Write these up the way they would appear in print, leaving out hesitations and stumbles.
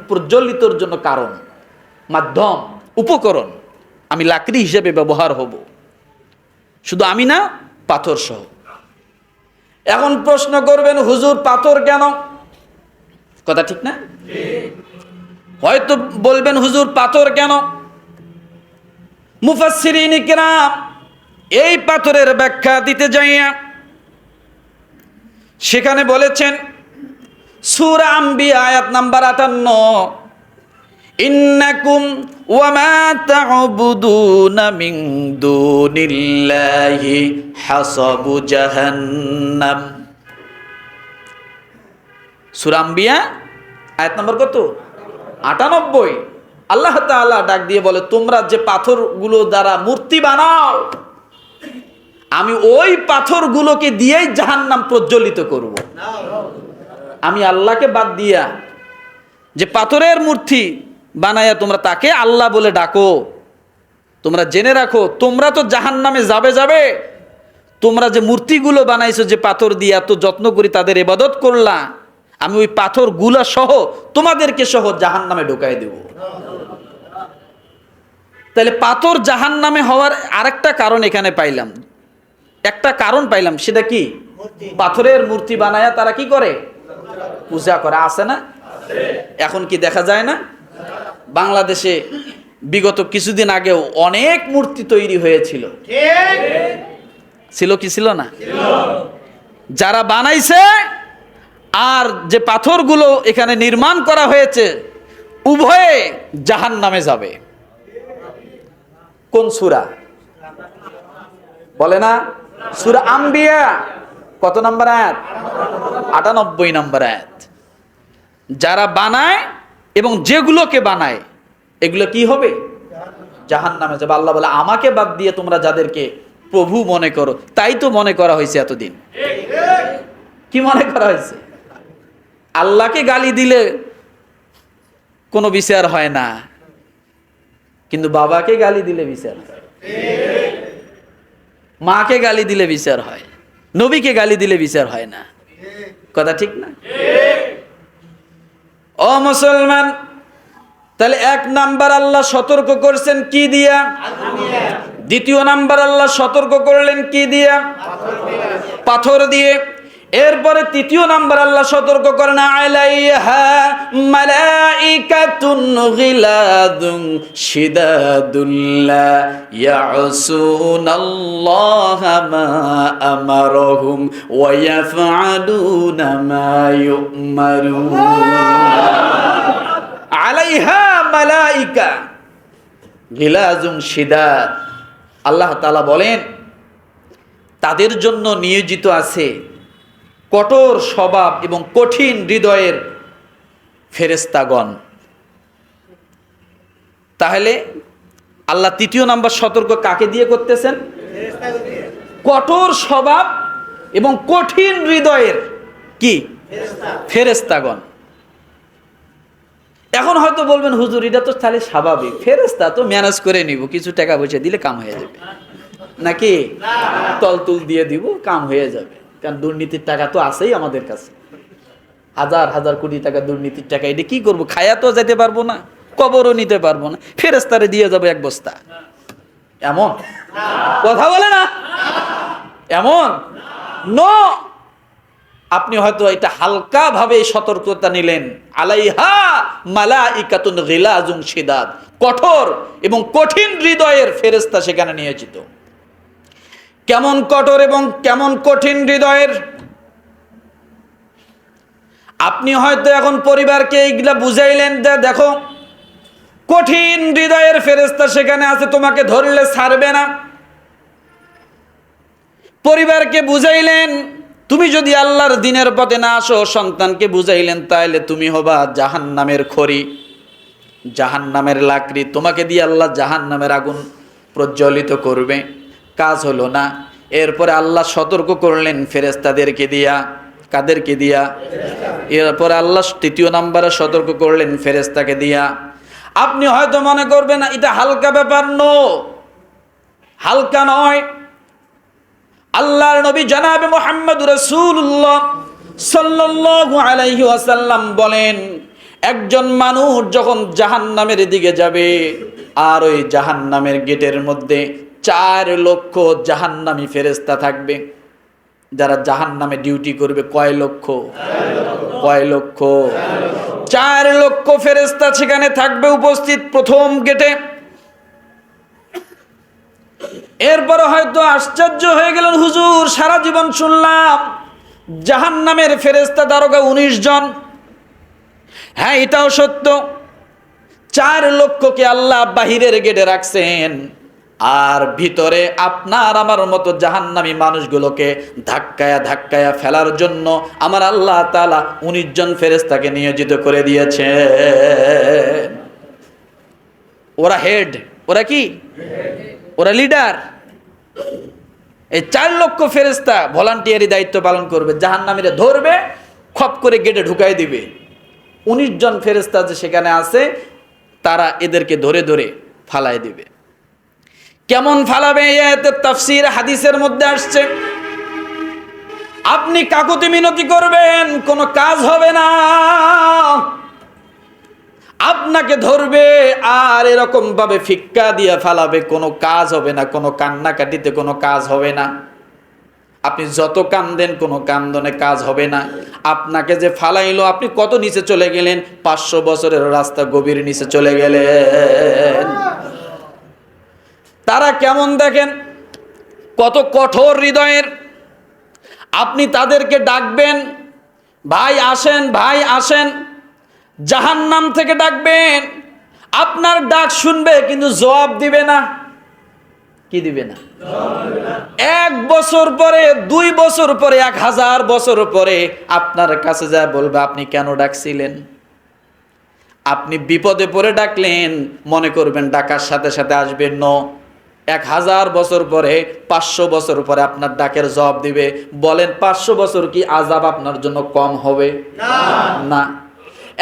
প্রজ্বলিতর জন্য কারণ, মাধ্যম, উপকরণ আমি লাকড়ি হিসেবে ব্যবহার হব, শুধু আমি না, পাথর সহ। এখন প্রশ্ন করবেন, হুজুর পাথর কেন? কথা ঠিক না? হয়তো বলবেন, হুজুর পাথর কেন? মুফাসসিরিন কিরাম এই পাথরের ব্যাখ্যা দিতে যাইয়া সেখানে বলেছেন, সূরা আম্বিয়া আয়াত নাম্বার 58, ইন্নাকুম ওয়া মা তা'বুদুনা মিন দুনিল্লাহি হাসাবু জাহান্নাম। সূরা আম্বিয়া আয়াত নাম্বার কত? 98। আল্লাহ তাআলা ডাক দিয়ে বলে, তোমরা যে পাথরগুলো দ্বারা মূর্তি বানাও, আমি ওই পাথরগুলোকে দিয়েই জাহান্নাম প্রজ্বলিত করব। আমি আল্লাহকে বাদ দিয়া যে পাথরের মূর্তি বানায়া তোমরা তাকে আল্লাহ বলে ডাকো, তোমরা জেনে রাখো তোমরা তো জাহান্নামে যাবে। তোমরা যে মূর্তিগুলো বানাইছো যে পাথর দিয়া তো যত্ন করে তাদের ইবাদত করলা, আমি ওই পাথরগুলো সহ তোমাদেরকে সহ জাহান্নামে ঢুকাই দেব। তাহলে পাথর জাহান্নামে হওয়ার আরেকটা কারণ এখানে পাইলাম, একটা কারণ পাইলাম, সেটা কি? পাথরের মূর্তি বানায়া তারা কি করে? পূজা করে। আছে না? এখন কি দেখা যায় না? বাংলাদেশে বিগত কিছুদিন আগেও অনেক মূর্তি তৈরি হয়েছিল, ছিল কি ছিল না? যারা বানাইছে আর যে পাথরগুলো এখানে নির্মাণ করা হয়েছে, উভয়ে জাহান্নামে যাবে। কোন সূরা বলে না? সূরা আম্বিয়া কত নম্বর আয়াত? 98 নম্বর আয়াত। যারা বানায় এবং যেগুলোকে বানায় এগুলো কি হবে? জাহান্নামে যাবে। আল্লাহ বলে, আমাকে বাদ দিয়ে তোমরা যাদেরকে প্রভু মনে করো, তাই তো মনে করা হয়েছে এতদিন। কি মনে করা হয়েছে? আল্লাহকে গালি দিলে কোনো বিচার হয় না, কিন্তু বাবাকে গালি দিলে বিচার হয়, মাকে গালি দিলে বিচার হয়, নবীকে গালি দিলে বিচার হয় না। কথা ঠিক না? ও মুসলমান, তাহলে এক নাম্বার আল্লাহ সতর্ক করছেন কি দিয়া? দ্বিতীয় নাম্বার আল্লাহ সতর্ক করলেন কি দিয়া? পাথর দিয়ে। এরপরে তৃতীয় নাম্বার আল্লাহ সতর্ক করেন, আলাইহা মালাইকাতুন গিলাদুন শিদাদুল্লা ইয়াসুনাল্লাহা মা আমারহুম ওয়া ইয়াফআলুনা মা ইউমারুন। আলাইহা মালাইকা গিলাজুন শিদাদ। আল্লাহ তাআলা বলেন, তাদের জন্য নিয়োজিত আছে কঠোর স্বভাব এবং কঠিন হৃদয়ের ফেরেশতাগণ। তাহলে আল্লাহ তৃতীয় নাম্বার সতর্ক কাকে দিয়ে করতেছেন? কঠোর স্বভাব এবং কঠিন হৃদয়ের কি? ফেরেশতাগণ। এখন হয়তো বলবেন, হুজুর এটা তো তাহলে স্বাভাবিক, ফেরেশতা তো ম্যানেজ করে নিব, কিছু টাকা পয়সা দিলে কাম হয়ে যাবে, নাকি তলতুল দিয়ে দিব, কাম হয়ে যাবে। কারণ দুর্নীতির টাকা তো আছেই আমাদের কাছে, হাজার হাজার কোটি টাকা দুর্নীতির টাকা। এটা কি করবো? খায়া তো যেতে পারবো না, কবরও নিতে পারবো না, ফেরেশতারে দিয়ে যাবো এক বস্তা। এমন কথা বলে না? এমন নো। আপনি হয়তো এটা হালকা ভাবে সতর্কতা নিলেন, আলাইহা মালাইকাতুন গিলাজুন শিদাদ, কঠোর এবং কঠিন হৃদয়ের ফেরেশতা সেখানে নিয়োজিত। কেমন কঠোর এবং কেমন কঠিন হৃদয়ের? আপনি হয়তো এখন পরিবারকে এইগুলা বুঝাইলেন যে দেখো কঠিন হৃদয়ের ফেরেশতা সেখানে আছে, তোমাকে ধরলে ছাড়বে না। পরিবারকে বুঝাইলেন, তুমি যদি আল্লাহর দ্বীনের পথে না আসো, সন্তানকে বুঝাইলেন, তাহলে তুমি হবা জাহান্নামের খড়ি, জাহান্নামের লাকড়ি, তোমাকে দিয়ে আল্লাহ জাহান্নামের আগুন প্রজ্বলিত করবে। কাজ হলো না। এরপরে আল্লাহ সতর্ক করলেন ফেরেশতাদেরকে দিয়া। কাদেরকে দিয়া? এরপরে আল্লাহ তৃতীয় নাম্বারে সতর্ক করলেন ফেরেশতাকে দিয়া। আপনি হয়তো মনে করবেন এটা হালকা ব্যাপার। নো, হালকা নয়। আল্লাহর নবী জনাবে মুহাম্মদ রাসূলুল্লাহ সাল্লাল্লাহু আলাইহি ওয়াসাল্লাম বলেন, একজন মানুষ যখন জাহান্নামের দিকে যাবে, আর ওই জাহান্নামের গেটের মধ্যে 4 লক্ষ জাহান্নামী ফেরেশতা থাকবে, যারা জাহান্নামে ডিউটি করবে। কয় লক্ষ? কয় লক্ষ? 4 লক্ষ ফেরেশতা সেখানে থাকবে উপস্থিত প্রথম গেটে। এরপরে হয়তো আশ্চর্য হয়ে গেলেন, হুজুর সারা জীবন শুনলাম জাহান্নামের ফেরেশতা দারোগা 19 জন। হ্যাঁ, এটাও সত্য। 4 লক্ষকে আল্লাহ বাহিরের গেটে রাখছেন, আর ভিতরে আপনার আমার মতো জাহান্নামী মানুষগুলোকে ধাক্কায়া ধাক্কায়া ফেলার জন্য আমার আল্লাহ তাআলা 19 জন ফেরেশতাকে নিয়োজিত করে দিয়েছে। ওরা হেড, ওরা কি? ওরা লিডার। এই 4 লক্ষ ফেরেশতা ভলান্টিয়ারি দায়িত্ব পালন করবে, জাহান্নামীরা ধরবে, খপ করে গেটে ঢুকাই দিবে। 19 জন ফেরেশতা যে সেখানে আছে, তারা এদেরকে ধরে ধরে ফালাই দিবে। কেমন ফালাবে? আয়াতের তাফসীর হাদিসের মধ্যে আসছে। আপনি কাকুতি মিনতি করবেন, কোনো কাজ হবে না। আপনাকে ধরবে আর এরকম ভাবে ফিক্কা দিয়ে ফালাবে, কোনো কাজ হবে না, কোনো কান্নাকাটিতে কোনো কাজ হবে না। আপনি যত কান্দেন, কোনো কান্দনে কাজ হবে না। আপনাকে যে ফালাইলো, আপনি কত নিচে চলে গেলেন? 500 বছরের রাস্তা গভীর নিচে চলে গেলেন। তারা কেমন দেখেন, কত কঠোর হৃদয়ের। আপনি তাদেরকে ডাকবেন, ভাই আসেন, ভাই আসেন। জাহান্নাম থেকে ডাকবেন, আপনার ডাক শুনবে কিন্তু জবাব দিবে না। কি দিবে না? 1 বছর পরে, 2 বছর পরে, 1000 বছর পরে আপনার কাছে যা বলবে, আপনি কেন ডাকছিলেন? আপনি বিপদে পড়ে ডাকলেন, মনে করবেন ডাকার সাথে সাথে আসবেন। 1000 বছর পরে, 500 বছর পরে আপনার ডাকের জবাব দিবে। বলেন 500 বছর কি আযাব আপনার জন্য কম হবে? না।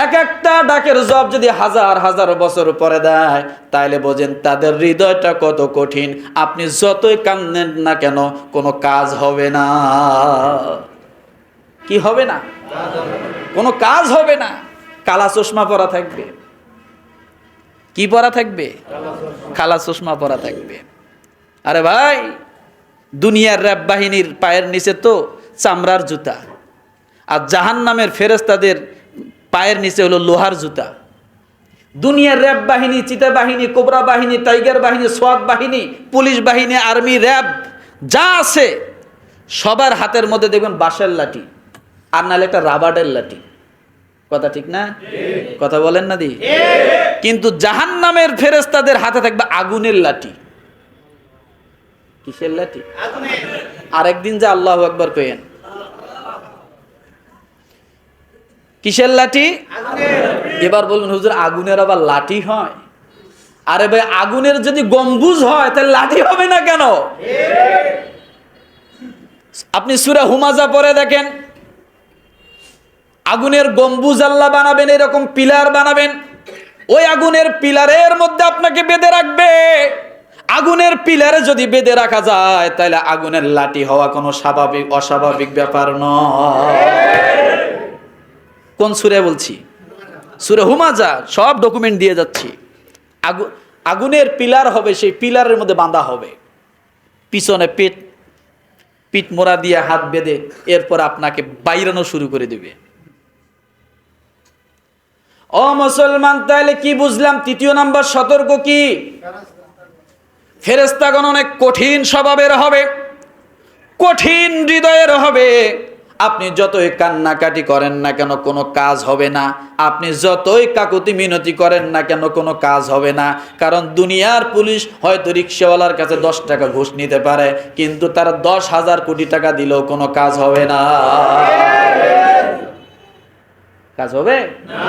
এক একটা ডাকের জবাব যদি 1000 বছর পরে দেয়, তাইলে বোঝেন তাদের হৃদয়টা কত কঠিন। আপনি যতই কান্দেন না কেন, কোনো কাজ হবে না। কি হবে না? কোনো কাজ হবে না। কালা চশমা পরা থাকবে। কি পরা থাকবে? কালা চশমা পরা থাকবে। আরে ভাই, দুনিয়ার র‍্যাব বাহিনীর পায়ের নিচে তো চামড়ার জুতা, আর জাহান্নামের ফেরেশতাদের পায়ের নিচে হলো লোহার জুতা। দুনিয়ার র‍্যাব বাহিনী, চিতা বাহিনী, কোবরা বাহিনী, টাইগার বাহিনী, সোয়াত বাহিনী, পুলিশ বাহিনী, আর্মি, র‍্যাব যা আছে সবার হাতের মধ্যে দেখবেন বাঁশের লাঠি, আর নাহলে একটা রাবারের লাঠি। কথা ঠিক না? কথা বলেন না দি? কিন্তু জাহান্নামের ফেরেশতাদের হাতে থাকবে আগুনের লাঠি। কিসের লাঠি? আরেকদিন যে আল্লাহু আকবার কইেন। কিসের লাঠি? এবার বলুন, হুজুর আগুনের আবার লাঠি হয়? আরে ভাই, আগুনের যদি গম্বুজ হয় তাহলে লাঠি হবে না কেন? আপনি সূরা হুমাজা পড়ে দেখেন, আগুনের গম্বুজ আল্লাহ বানাবেন, এরকম পিলার বানাবেন। ওই আগুনের পিলারের মধ্যে আপনাকে বেঁধে রাখবে। আগুনের পিলারে যদি বেঁধে রাখা যায়, তাহলে আগুনের লাঠি হওয়া কোনো অস্বাভাবিক ব্যাপার নয়। কোন সূরা বলছি? সূরা হুমাজা। সব ডকুমেন্ট দিয়ে যাচ্ছি। আগুনের পিলার হবে, সেই পিলারের মধ্যে বাঁধা হবে, পিছনে পিঠ মোড়া দিয়ে হাত বেঁধে, এরপর আপনাকে বাইরানো শুরু করে দেবে। ও মুসলমান, তাহলে কি বুঝলাম? 3 নাম্বার সতর্ক কি? ফেরেশতাগণ অনেক কঠিন স্বভাবের হবে, কঠিন হৃদয়ের হবে। আপনি যতই কান্নাকাটি করেন না কেন, কোনো কাজ হবে না। আপনি যতই কাকুতি মিনতি করেন না কেন, কোনো কাজ হবে না। কারণ দুনিয়ার পুলিশ হয়তো রিকশাওয়ালার কাছে 10 টাকা ঘুষ নিতে পারে, কিন্তু তারা 10,000 কোটি টাকা দিলেও কোনো কাজ হবে না। কাজ হবে না?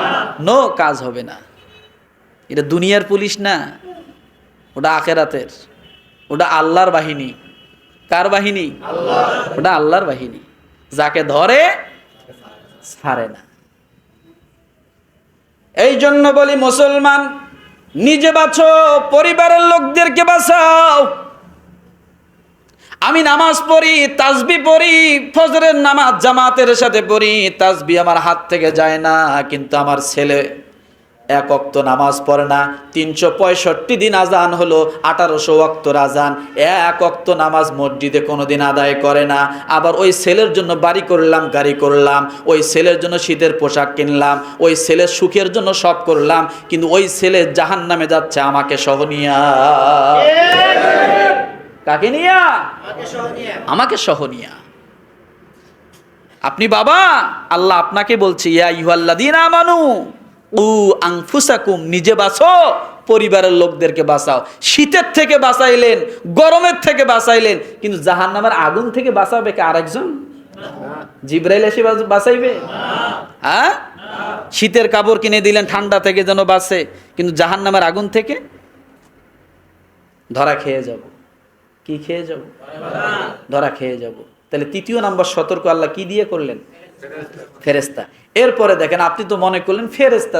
নো, কাজ হবে না। এটা দুনিয়ার পুলিশ না, ওটা আখিরাতের, ওটা আল্লাহর বাহিনী। কার বাহিনী? আল্লাহ। ওটা আল্লাহর বাহিনী, যাকে ধরে ছাড়ে না। এই জন্য বলি, মুসলমান নিজে বাঁচো, পরিবারের লোকদেরকে বাঁচাও। আমি নামাজ পড়ি, তাসবিহ পড়ি, ফজরের নামাজ জামাতের সাথে পড়ি, তাসবিহ আমার হাত থেকে যায় না, কিন্তু আমার ছেলে এক ওয়াক্ত নামাজ পড়ে না। 365 দিন আজান হলো, 1800 ওয়াক্তর আজান, এক ওয়াক্ত নামাজ মসজিদে কোনোদিন আদায় করে না। আবার ওই ছেলের জন্য বাড়ি করলাম, গাড়ি করলাম, ওই ছেলের জন্য শীতের পোশাক কিনলাম, ওই ছেলের সুখের জন্য সব করলাম, কিন্তু ওই ছেলে জাহান্নামে যাচ্ছে আমাকে সহ নিয়া। কাকে নিয়া? আমাকে সহ নিয়া। আপনি বাবা, আল্লাহ আপনাকে বলছে, ইয়া আইয়ুহাল্লাযীনা আমানু উ আনফুসাকুম, নিজে বাঁচো, পরিবারের লোকদেরকে বাঁচাও। শীতের থেকে বাঁচাইলেন, গরমের থেকে বাঁচাইলেন, কিন্তু জাহান্নামের আগুন থেকে বাঁচাবে কে? আরেকজন? জিবরাইল এসে বাঁচাইবে? হ্যাঁ, শীতের কাপড় কিনে দিলেন ঠান্ডা থেকে যেন বাঁচে, কিন্তু জাহান্নামের আগুন থেকে ধরা খেয়ে যাব। কি খেয়ে যাব? ধরা খেয়ে যাব। তাহলে 3য় নাম্বার সতর্ক আল্লাহ কি দিয়ে করলেন? ফেরেশতা। এরপরে দেখেন, আপনি তো মনে করলেন ফেরেশতা